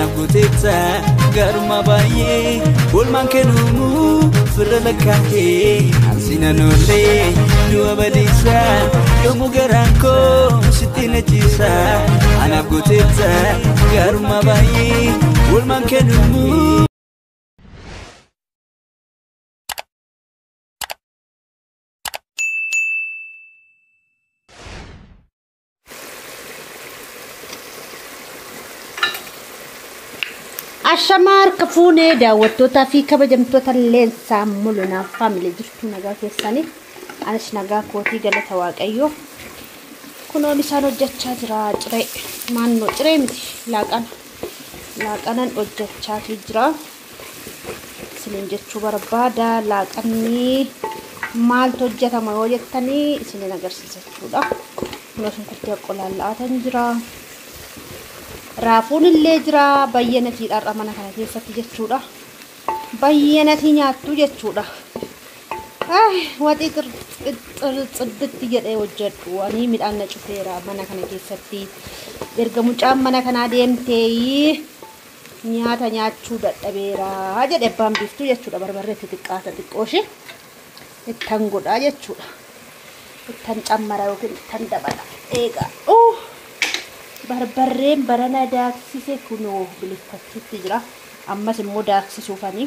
ana guteta garma baye ulman kenumu firlakahe asina nole duwa badisa yomu garanko sitina jisa ana guteta garma baye ulman kenumu Ashamar kafune daawwattoota fi kabajamtoota leensaa mul'una family jirtu nagaa keessanii anis nagaa kootii galata waaqayyo kunoo bisaan hojjechaa jira ciree maannoo ciree miti laaqanan hojjechaa jira isin jechuu barbaada laaqanni maaltu hojjetama yoo jettanii isin agarsiisa jechuudha kunoo sunkurtii qollaalaatan jira Raafuun illee jira bayyanati dharra mana kana keessatti jechuudha. Bayyanati nyaattu jechuudha. Wati xiddatti jedhee hojjedhu ani midhaan na cufeera mana kana keessatti. Erga mucaan mana kanaa deemtee nyaata nyaachuu dadhabeera jedhe abbaan biiftuu jechuudha. Barbarree xixiqqaata xiqqooshi ittan godhaa jechuudha. Ittan cammara yookiin ittan dabala. Eegaa. Barbarreen barana daaksise kunoo biliffachitti jira ammas immoo daaksisuufanii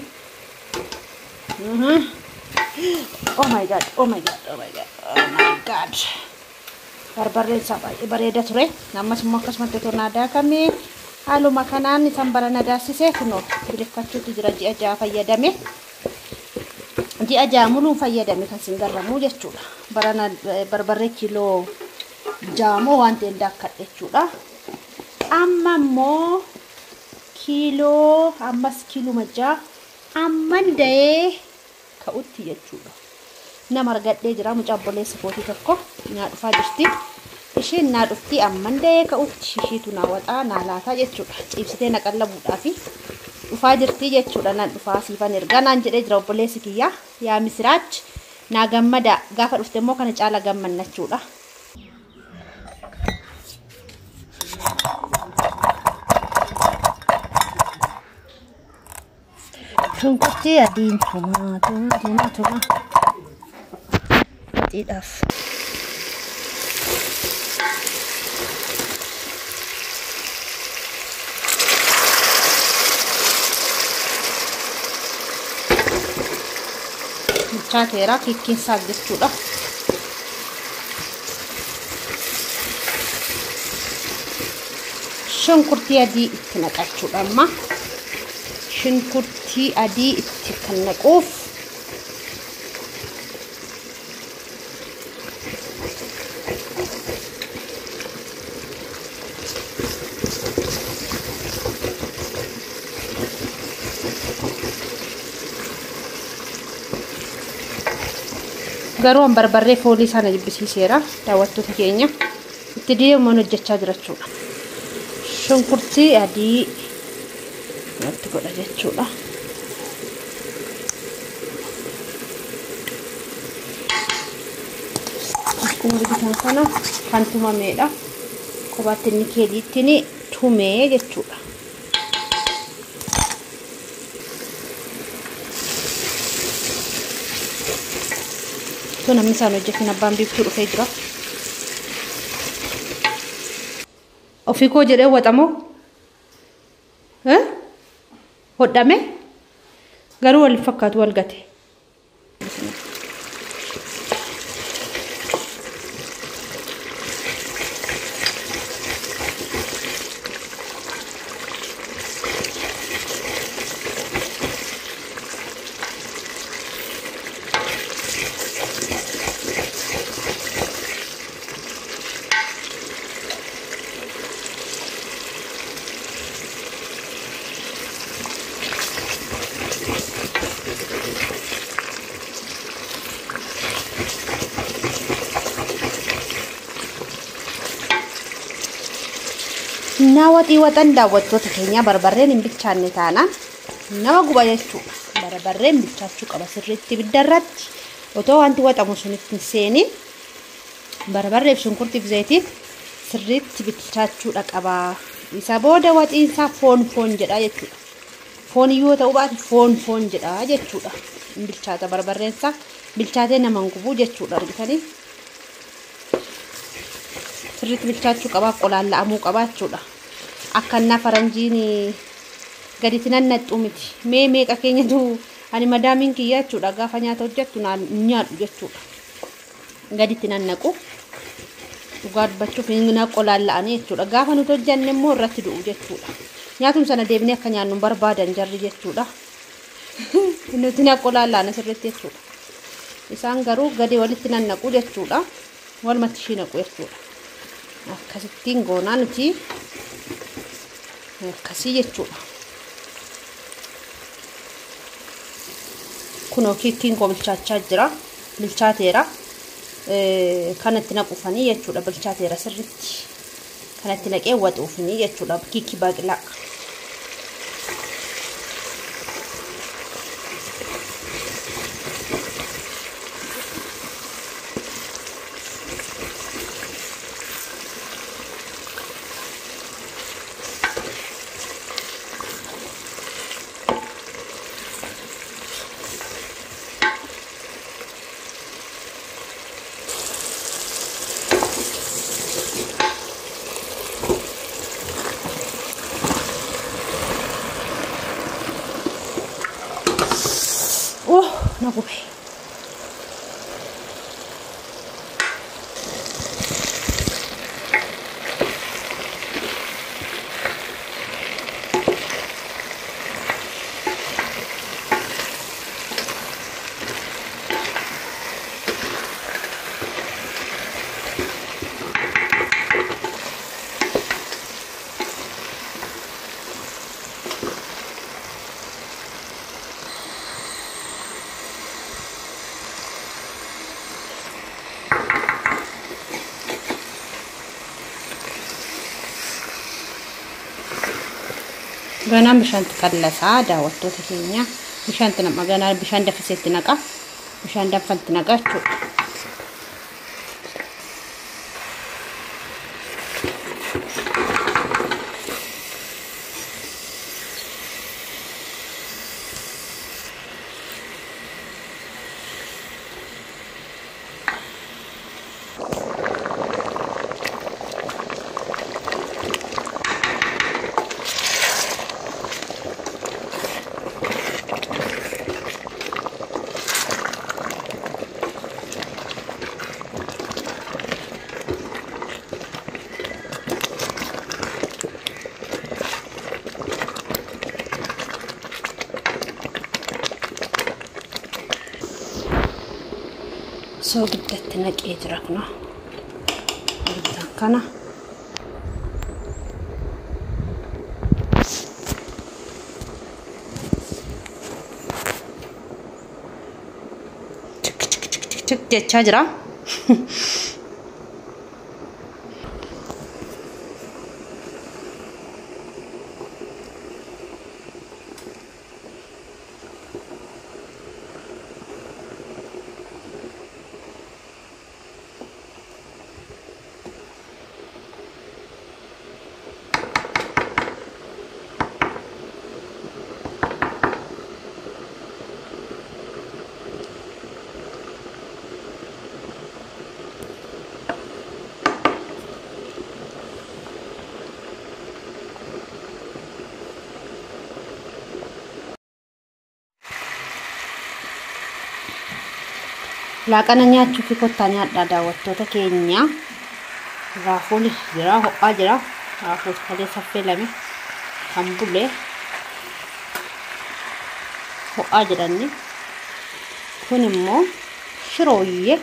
oh my god barbarreen isaa bareeda ture ammas immoo akkasumatti tonaa daakame haaluma kanaan isaan barana daaksise kunoo biliffachitti jira ji'a ja'a fayyadame ji'a ja'a muluu fayyadame kan singarramuu jechuudha barana barbarree kiiloo Jamo wanti ndakkadhe jechuudha amma immoo kiiloo ammas kiiloo majaa amman da'ee ka'utti jechuudha nama argadhee jira mucaa obboleessa kootii tokko naa dhufaa jirti isheen naa dhufti amman da'ee ka'utti ishiitu naa waxaa naa laataa jechuudha ciibsitee na qallabuudhaafi dhufaa jirti jechuudha nan dhufaa siifan ergaa naan jedhee jira obboleessi kiyya yaa misiraach naa gammada gaafa dhufte immoo kana caala gammanna jechuudha Shunkurtii adiin tuma tidaf Chaatera kikkin saagdechuudha Shunkurtii adii itti naqachuudha amma Shunkurtii adii itti kan naquuf garuu barbarree foolii sana jibbisiiseera daawwattoota keenya itti deemuun hojjechaa jirachuudha Shunkurtii adii natti godha jechuudha akkuma bitan kana kan tumameedha kobaatti inni keeliitti ni tumee jechuudha to namni isaan hojjetin abbaan biiftuu dhufee jira ofii koo jedhee waxamoo hodhame garuu wal fakkaatu wal gate Nawati watan daawwattoota keenya barbarreen hin bichaanne taanaan nama guba jechuudha. Barbarreen bichaachuu qaba sirriitti biddarratti otoo wanti waxamu sunitti seeniin barbarreef shunkurtiif zayitiin sirriitti bichaachuudha qaba Isa booda waxiinsaa foon jedha jechuudha. Foon yoo ta'u baate foon jedha jechuudha. Bilchaata barbarreensa bilchaatee naman gubuu jechuudha argitanii. Sirriitti bilchaachuu qabaa qolaalla'amuu qabaa jechuudha. Akka innaa faranjiin gaditti nannaxxu miti. Meeqa keenyatu ani madaamiin kiyya jechuudha gaafa nyaata hojjettu nyaadhu jechuudha. Gaditti nannaqu. Dhugaa dubbachuuf inni qolaalla'anii jechuudha. Gaafa nuti hojjenne immoo irratti du'u jechuudha. Nyaatuma sana deebinee akka nyaannu barbaadan jarri jechuudha. Nuti qolaalla'an asirratti jechuudha. Isaan garuu gadi walitti nannaqu jechuudha. Walumatti ishii naqu jechuudha. Akkasittiin goonaa nuti akkasii jechuudha. Kunoo kiikkiin koo bilchaachaa jira. Bilchaateera. Kanatti naqufanii jechuudha. Bilchaateera sirriitti. Kanatti naqee waxuufanii jechuudha. Kiikii baaqilaa. Nagube. Ganaan bishaan qallasaa daawwattoota keenya bishaan nama ganaan bishaan dafisetti naqa bishaan danfatti naqa jechuudha. So giddaatti naqee jira kuna. Kana. Tik jechaa jira. Laaqana nyaachuuf kottaa nyaadhaa daawwattoota keenya. Raafuun jira, ho'aa jira. Raafuun kalee saffeelame kan bulee ho'aa jedhanni. Kun immoo shirooyyee.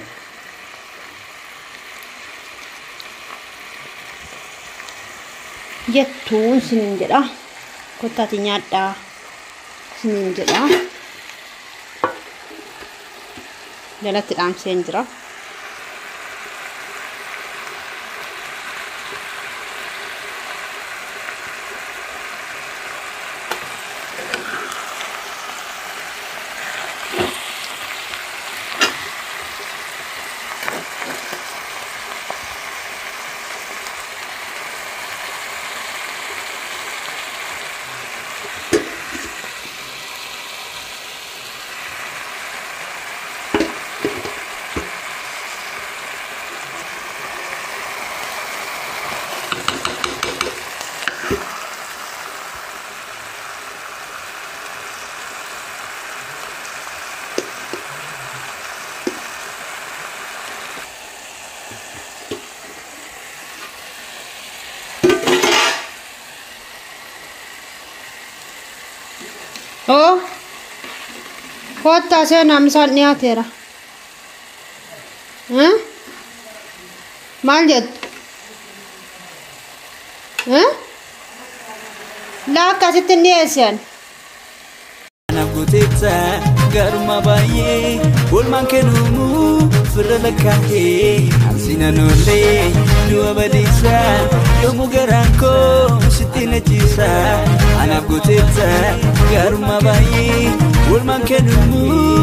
Jettuun siniin jedha. Kottaati nyaadhaa siniin jedha. Jalatti dhaamseen jira. Oh. Kota saya namsan niya tera. Maljat. La kasitin niya siyan. Nagutita garma baye ulman kenumu firlakahe sinanole dua badisa yomu garanko sitina cisa anagutita garma baye ulman kenumu